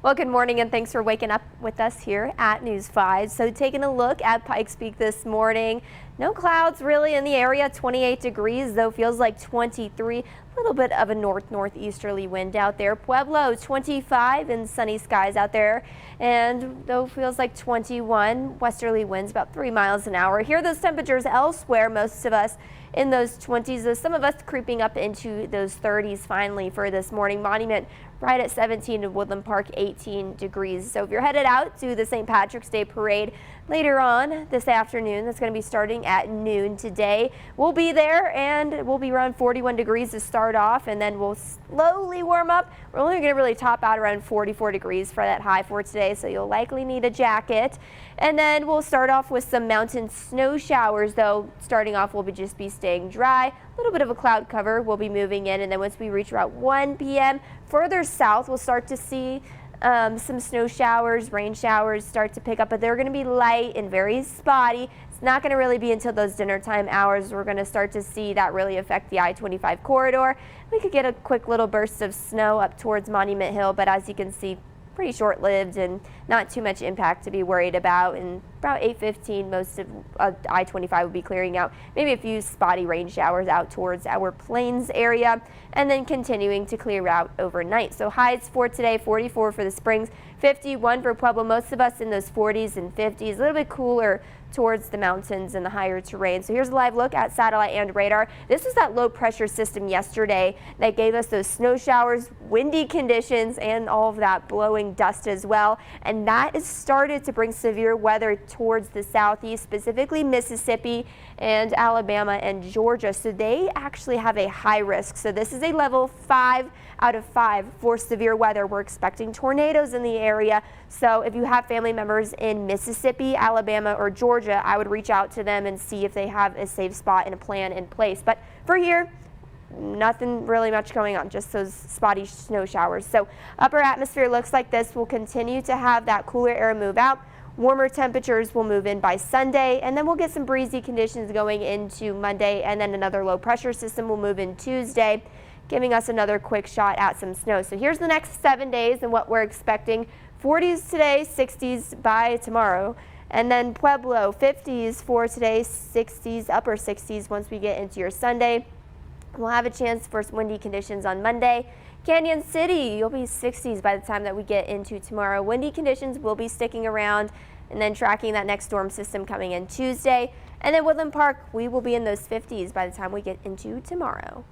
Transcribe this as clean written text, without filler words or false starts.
Well, good morning and thanks for waking up with us here at News 5. So taking a look at Pikes Peak this morning, no clouds really in the area, 28 degrees, though feels like 23. A little bit of a northeasterly wind out there. Pueblo 25 and sunny skies out there, and though feels like 21, westerly winds about 3 miles an hour. Here are those temperatures elsewhere, most of us in those 20s, some of us creeping up into those 30s finally for this morning. Monument right at 17 and Woodland Park 18 degrees. So if you're headed out to the St. Patrick's Day Parade later on this afternoon, that's going to be starting at noon today. We'll be there and we'll be around 41 degrees to start off, and then we'll slowly warm up. We're only going to really top out around 44 degrees for that high for today, so you'll likely need a jacket. And then we'll start off with some mountain snow showers, though starting off we'll just be staying dry. A little bit of a cloud cover will be moving in, and then once we reach about 1 p.m. further south, we'll start to see some snow showers, rain showers start to pick up, but they're going to be light and very spotty. It's not going to really be until those dinner time hours we're going to start to see that really affect the I-25 corridor. We could get a quick little burst of snow up towards Monument Hill, but as you can see, pretty short-lived and not too much impact to be worried about. And about 8:15, most of I-25 will be clearing out. Maybe a few spotty rain showers out towards our Plains area, and then continuing to clear out overnight. So highs for today, 44 for the Springs, 51 for Pueblo. Most of us in those 40s and 50s, a little bit cooler towards the mountains and the higher terrain. So here's a live look at satellite and radar. This was that low pressure system yesterday that gave us those snow showers, windy conditions, and all of that blowing dust as well. And that has started to bring severe weather towards the southeast, specifically Mississippi and Alabama and Georgia. So they actually have a high risk. So this is a level 5 out of 5 for severe weather. We're expecting tornadoes in the area. So if you have family members in Mississippi, Alabama, or Georgia, I would reach out to them and see if they have a safe spot and a plan in place. But for here, nothing really much going on, just those spotty snow showers. So upper atmosphere looks like this. We'll continue to have that cooler air move out. Warmer temperatures will move in by Sunday, and then we'll get some breezy conditions going into Monday, and then another low pressure system will move in Tuesday, giving us another quick shot at some snow. So here's the next 7 days and what we're expecting. 40s today, 60s by tomorrow. And then Pueblo, 50s for today, 60s, upper 60s once we get into your Sunday. We'll have a chance for some windy conditions on Monday. Canyon City, you'll be 60s by the time that we get into tomorrow. Windy conditions will be sticking around, and then tracking that next storm system coming in Tuesday. And then Woodland Park, we will be in those 50s by the time we get into tomorrow.